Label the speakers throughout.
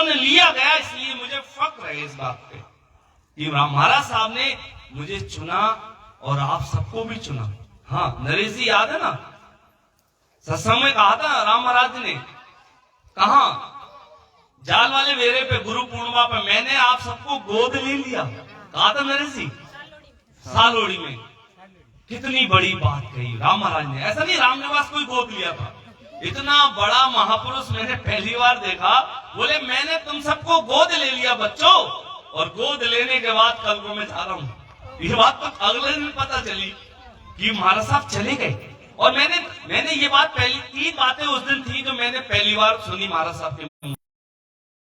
Speaker 1: चुन लिया गया, इसलिए मुझे फक्र है इस बात पे कि महाराज साहब ने मुझे चुना और आप सबको भी चुना। हाँ, नरेश जी याद है ना, सत्संग में कहा था राम महाराज ने, कहा जाल वाले वेरे पे गुरु पूर्णिमा पे मैंने आप सबको गोद ले लिया, कहा था नरेश जी सालोड़ी में। कितनी बड़ी बात कही राम महाराज ने। ऐसा नहीं रामनिवास कोई गोद लिया था, इतना बड़ा महापुरुष मैंने पहली बार देखा। बोले मैंने तुम सबको गोद ले लिया बच्चों, और गोद लेने के बाद कल को मैं जा रहा हूं। ये बात तो अगले दिन पता चली कि महाराज साहब चले गए। और मैंने ये बात पहली 3 बातें उस दिन थी जो मैंने पहली बार सुनी महाराज साहब के।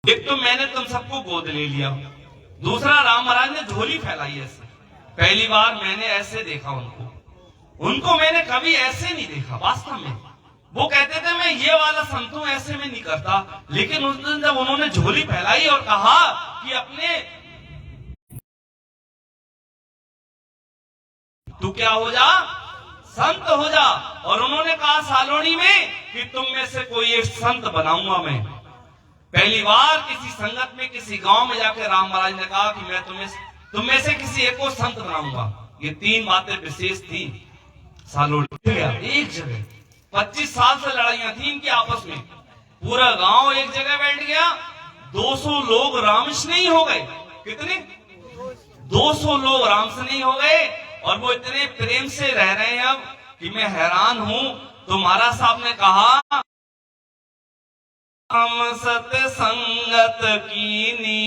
Speaker 1: एक तो मैंने तुम सबको गोद ले लिया, दूसरा राम महाराज ने झोली फैलाई ऐसे, पहली बार मैंने ऐसे देखा उनको मैंने कभी ऐसे नहीं देखा वास्तव में। वो कहते थे मैं ये वाला संतों ऐसे में नहीं करता, लेकिन उस दिन जब उन्होंने झोली फैलाई और कहा कि अपने तू क्या हो जा, संत हो जा, और उन्होंने कहा सालोड़ी में कि तुम में से कोई एक संत बनाऊंगा मैं। पहली बार किसी संगत में किसी गांव में जाकर राम महाराज ने कहा कि मैं तुम में से किसी एक को संत बनाऊंगा। ये 3 बातें विशेष थी। सालोड़ी एक जगह 25 साल से लड़ाइयां थी इनकी आपस में, पूरा गांव एक जगह बैठ गया, 200 लोग रामस्नेही हो गए। कितने? 200 लोग रामस्नेही हो गए, और वो इतने प्रेम से रह रहे हैं अब कि मैं हैरान हूं। तो महाराज साहब ने कहा हम सत्संगत कीनी,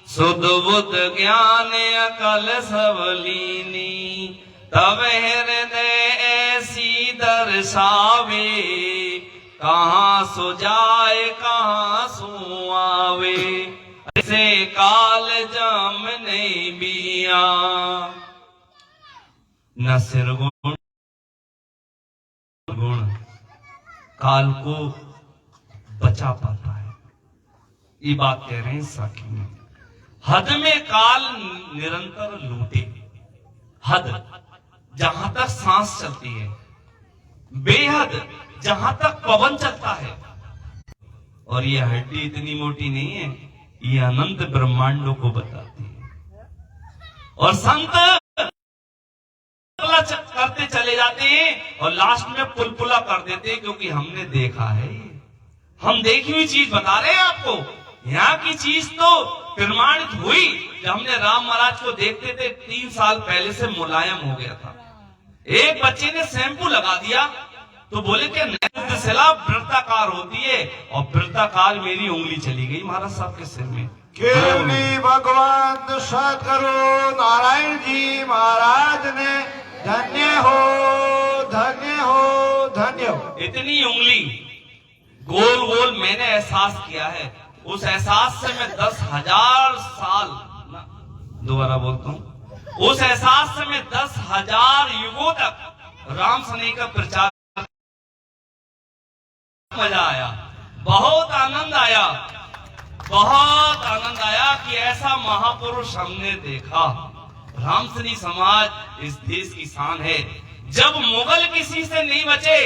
Speaker 1: सुध बुध ज्ञान अकल सब लीनी, तब हृदय ऐसी दर्शावे, कहाँ सो जाए कहाँ सो आवे, ऐसे काल जम नहीं बिया। न सिर गुण काल को बचा पाता है, ये बात कह रहे हैं साखी में। हद में काल निरंतर लूटे, हद जहां तक सांस चलती है, बेहद जहां तक पवन चलता है। और ये हड्डी इतनी मोटी नहीं है, ये अनंत ब्रह्मांडों को बताती है। और संत करते चले जाते हैं और लास्ट में पुलपुला कर देते हैं, क्योंकि हमने देखा है, हम देखी हुई चीज बता रहे हैं आपको। यहाँ की चीज तो प्रमाणित हुई। जब हमने राम महाराज को देखते थे 3 साल पहले से मुलायम हो गया था। एक बच्चे ने शैम्पू लगा दिया तो बोले कि वृत्ताकार होती है, और वृत्ताकार मेरी उंगली चली गई महाराज साहब के सिर में।
Speaker 2: केवली भगवान सदगुरु नारायण जी महाराज ने धन्य हो धन्य हो धन्य हो।
Speaker 1: इतनी उंगली गोल गोल मैंने एहसास किया है। उस एहसास से मैं 10,000 साल, दोबारा बोलता हूं, उस एहसास से मैं 10,000 युगों तक राम स्नेह का प्रचार, मजा आया, बहुत आनंद आया, बहुत आनंद आया कि ऐसा महापुरुष हमने देखा। रामसनी समाज इस देश की शान है। जब मुगल किसी से नहीं बचे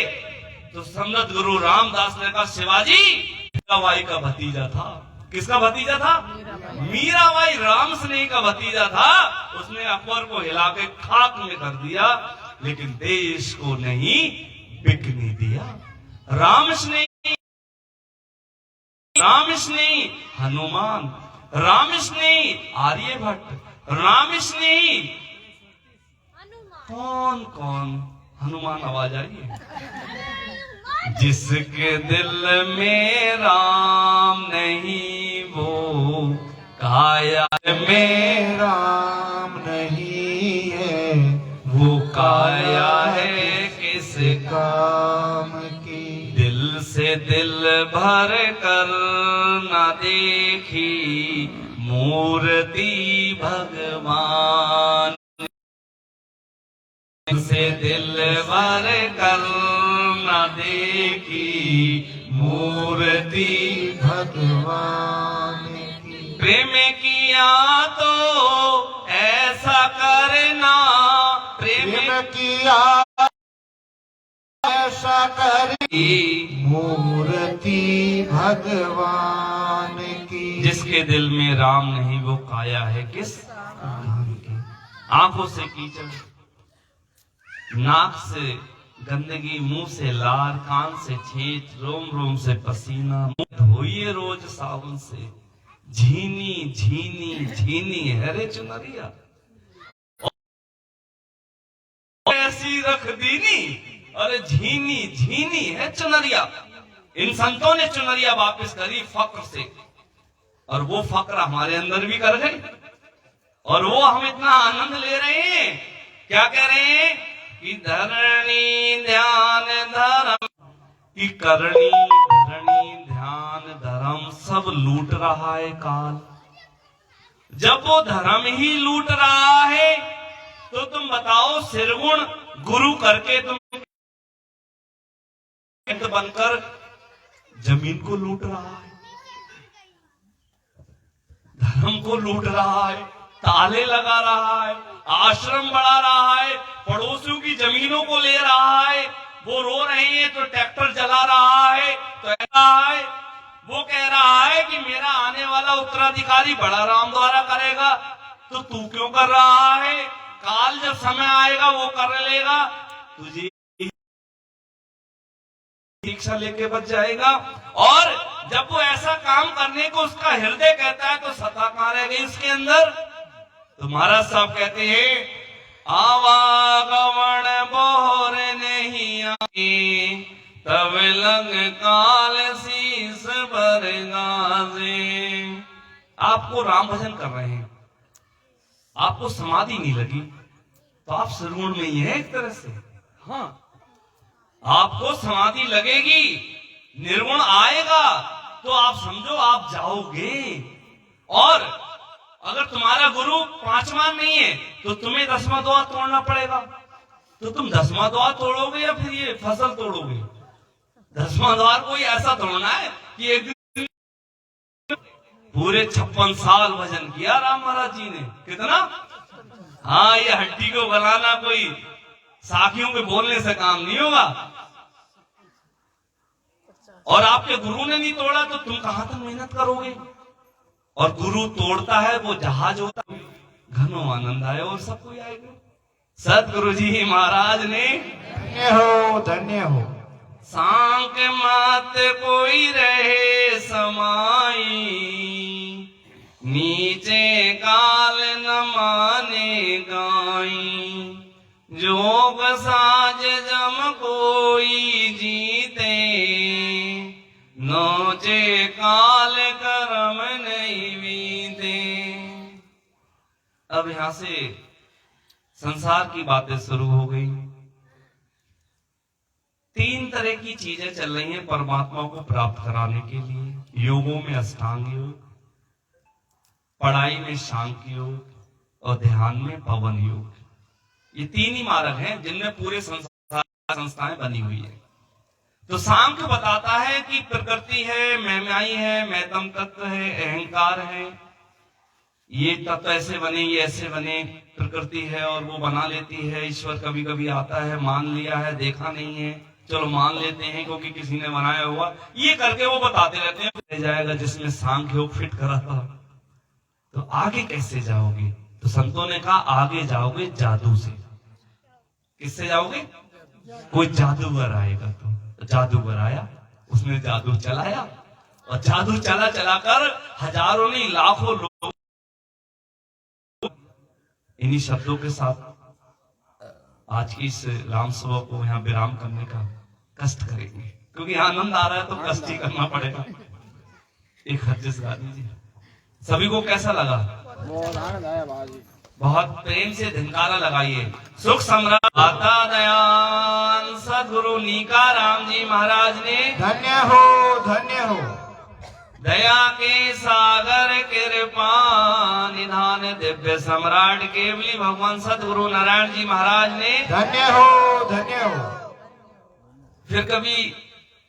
Speaker 1: तो सम्राट गुरु रामदास ने कहा शिवाजी मीराबाई का भतीजा था। किसका भतीजा था? मीराबाई रामसनेही का भतीजा था। उसने अकबर को हिला के खाक में कर दिया, लेकिन देश को नहीं बिकने दिया। रामस्नेही, रामस्नेही हनुमान, रामस्नेही आर्यभट्ट, रामस्नेही कौन कौन? हनुमान आवाज आ रही है? जिसके दिल में राम नहीं वो काया में राम नहीं है, वो काया है किस काम की। दिल से दिल भर कर न देखी मूर्ति भगवान, से दिल भर कर न देखी मूर्ति भगवान की। प्रेम किया तो ऐसा करना, प्रेम किया ऐसा करी मूर्ति भगवान जिसके दिल में राम नहीं वो काया है किस काम की। आंखों से कीचड़, नाक से गंदगी, मुंह से लार, कान से छींट, रोम रोम से पसीना, मुंह धोइए रोज साबुन से, झीनी झीनी झीनी है रे चुनरिया, ऐसी रख दीनी, अरे झीनी झीनी है चुनरिया। इन संतों ने चुनरिया वापस करी फक्र से, और वो फक्र हमारे अंदर भी कर गई, और वो हम इतना आनंद ले रहे हैं। क्या कह रहे हैं कि धरणी ध्यान धर्म, कि करणी धरणी ध्यान धर्म सब लूट रहा है काल। जब वो धर्म ही लूट रहा है तो तुम बताओ सिरगुण गुरु करके तुम बनकर जमीन को लूट रहा है, धर्म को लूट रहा है, ताले लगा रहा है, आश्रम बढ़ा रहा है, पड़ोसियों की जमीनों को ले रहा है। वो रो रहे हैं तो ट्रैक्टर चला रहा है, तो ऐसा है वो कह रहा है कि मेरा आने वाला उत्तराधिकारी बड़ा राम द्वारा करेगा, तो तू क्यों कर रहा है? काल जब समय आएगा वो कर लेगा, तुझे दीक्षा लेके बच जाएगा। और जब वो ऐसा काम करने को उसका हृदय कहता है तो सत्ता कहां रह गई उसके अंदर? तो महाराज साहब कहते हैं आवागमन बोर नहीं आए, तब लग काल शीस पर गाजे। आपको राम भजन कर रहे हैं, आपको समाधि नहीं लगी तो आप सरगुण में ही है एक तरह से। हाँ, आपको समाधि लगेगी, निर्गुण आएगा तो आप समझो आप जाओगे। और अगर तुम्हारा गुरु पांचवा नहीं है तो तुम्हें 10वां द्वार तोड़ना पड़ेगा, तो तुम 10वां द्वार तोड़ोगे या फिर ये फसल तोड़ोगे? 10वां द्वार कोई ऐसा तोड़ना है कि एक दिन पूरे 56 साल भजन किया राम महाराज जी ने। कितना? हाँ, ये हड्डी को बनाना कोई साखियों के बोलने से काम नहीं होगा। और आपके गुरु ने नहीं तोड़ा तो तुम कहां तक मेहनत करोगे? और गुरु तोड़ता है वो जहाज होता है, घनो आनंद आए और सब कोई आएगा। सतगुरु जी महाराज ने
Speaker 2: धन्य हो धन्य हो।
Speaker 1: सांक मात कोई रहे समाई, नीचे काल न माने गाई, जोग साज जम कोई जीते, नोचे काल कर्म नहीं बीते। अब यहां से संसार की बातें शुरू हो गई। 3 तरह की चीजें चल रही हैं परमात्मा को प्राप्त कराने के लिए। योगों में अष्टांग योग, पढ़ाई में सांख्य योग, और ध्यान में पवन योग। ये 3 ही मार्ग हैं जिनमें पूरे संस्थाएं बनी हुई है। तो सांख्य बताता है कि प्रकृति है, मैमाई है, मैतम तत्व है, अहंकार है, ये तत्व ऐसे बने, ये ऐसे बने। प्रकृति है और वो बना लेती है। ईश्वर कभी कभी आता है, मान लिया है, देखा नहीं है, चलो मान लेते हैं क्योंकि किसी ने बनाया हुआ, ये करके वो बताते रहते हैं। ले जाएगा जिसमें सांख्य योग फिट करा था, तो आगे कैसे जाओगे? तो संतों ने कहा आगे जाओगे जादू से। किससे जाओगे? कोई जादूगर आएगा तो जादूगर आया, उसने जादू चलाया, और जादू चला चलाकर हजारों नहीं लाखों लोग इन्हीं शब्दों के साथ आज की इस राम सभा को यहाँ विराम करने का कष्ट करेंगे, क्योंकि आनंद आ रहा है तो कष्ट ही करना पड़ेगा। एक हर्जिस गा दीजिए। सभी को कैसा लगा?
Speaker 3: बहुत आनंद आया बाजी।
Speaker 1: बहुत प्रेम से धिनकारा लगाइए। सुख सम्राट आता दयान सद्गुरु नीका राम जी महाराज ने
Speaker 2: धन्य हो धन्य हो।
Speaker 1: दया के सागर कृपा निधान दिव्य सम्राट केवली भगवान सद्गुरु नारायण जी महाराज ने
Speaker 2: धन्य हो धन्य हो।
Speaker 1: फिर कभी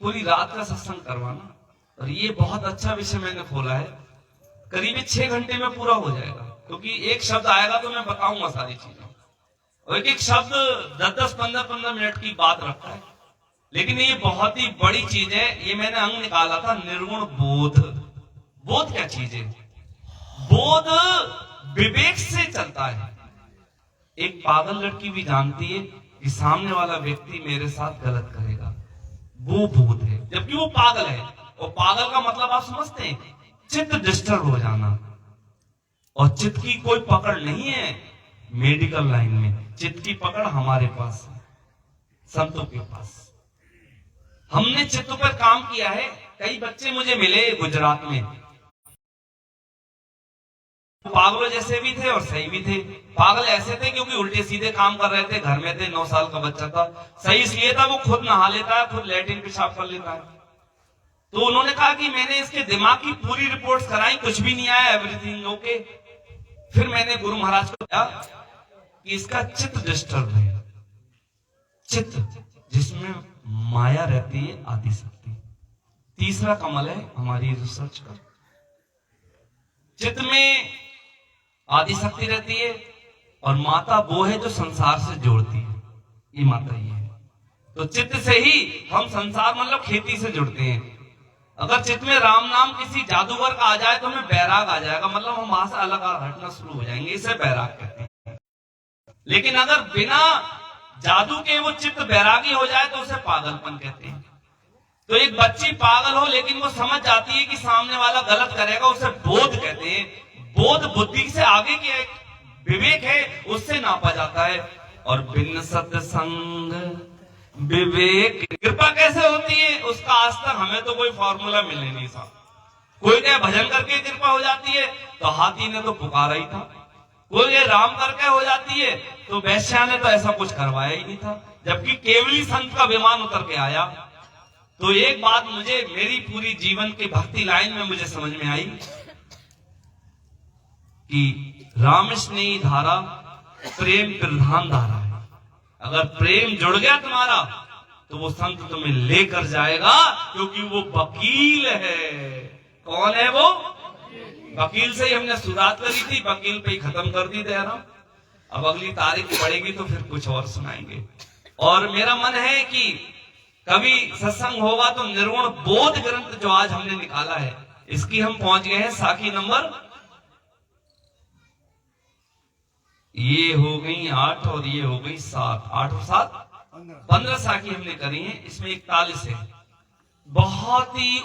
Speaker 1: पूरी रात का सत्संग करवाना, और ये बहुत अच्छा विषय मैंने खोला है। करीब 6 घंटे में पूरा हो जाएगा, क्योंकि एक शब्द आएगा तो मैं बताऊंगा सारी चीजें, और एक एक शब्द 10-10, 15-15 मिनट की बात रखता है। लेकिन ये बहुत ही बड़ी चीज है। ये मैंने अंग निकाला था, निर्गुण बोध। बोध क्या क्या चीज है? बोध विवेक से चलता है। एक पागल लड़की भी जानती है कि सामने वाला व्यक्ति मेरे साथ गलत करेगा, वो बोध है, जबकि वो पागल है। और पागल का मतलब आप समझते हैं, चित्त डिस्टर्ब हो जाना। और चित्त की कोई पकड़ नहीं है मेडिकल लाइन में, चित्त की पकड़ हमारे पास है, संतों के पास। हमने चित्त पर काम किया है। कई बच्चे मुझे मिले गुजरात में, पागलों जैसे भी थे और सही भी थे। पागल ऐसे थे क्योंकि उल्टे सीधे काम कर रहे थे, घर में थे, 9 साल का बच्चा था। सही इसलिए था वो खुद नहा लेता है, खुद लैट्रिन पेशाब कर लेता है। तो उन्होंने कहा कि मैंने इसके दिमाग की पूरी रिपोर्ट्स कराई, कुछ भी नहीं आया, एवरीथिंग ओके। फिर मैंने गुरु महाराज को कहा कि इसका चित्त डिस्टर्ब है, चित्त जिसमें माया रहती है, आदि शक्ति। तीसरा कमल है हमारी रिसर्च का, चित्त में आदि शक्ति रहती है और माता वो है जो संसार से जोड़ती है, ये माता ही है। तो चित्त से ही हम संसार मतलब खेती से जुड़ते हैं। अगर चित्त में राम नाम किसी जादूगर का आ जाए तो हमें बैराग आ जाएगा, मतलब हम वहां से अलग हटना शुरू हो जाएंगे, इसे बैराग कहते हैं। लेकिन अगर बिना जादू के वो चित्त बैरागी हो जाए तो उसे पागलपन कहते हैं। तो एक बच्ची पागल हो लेकिन वो समझ जाती है कि सामने वाला गलत करेगा, उसे बोध कहते हैं। बोध बुद्धि से आगे के एक विवेक है, उससे नापा जाता है। और बिन सत्संग विवेक, कृपा कैसे होती है उसका आज तक हमें तो कोई फॉर्मूला मिले नहीं साहब। कोई कहे भजन करके कृपा हो जाती है, तो हाथी ने तो पुकारा ही था। कोई कहे राम करके हो जाती है, तो वैश्या ने तो ऐसा कुछ करवाया ही नहीं था, जबकि केवली संत का विमान उतर के आया। तो एक बात मुझे मेरी पूरी जीवन की भक्ति लाइन में मुझे समझ में आई कि रामस्नेही धारा प्रेम प्रधान धारा है। अगर प्रेम जुड़ गया तुम्हारा तो वो संत तुम्हें लेकर जाएगा, क्योंकि वो वकील है। कौन है वो? वकील से ही हमने शुरुआत करी थी, वकील पे ही खत्म कर दी तेरा। अब अगली तारीख पड़ेगी तो फिर कुछ और सुनाएंगे। और मेरा मन है कि कभी सत्संग होगा तो निर्गुण बोध ग्रंथ जो आज हमने निकाला है, इसकी हम पहुंच गए हैं साखी नंबर, ये हो गई 8 और ये हो गई 7, 8 और 7 15 साखी हमने करी है। इसमें 41 है। बहुत ही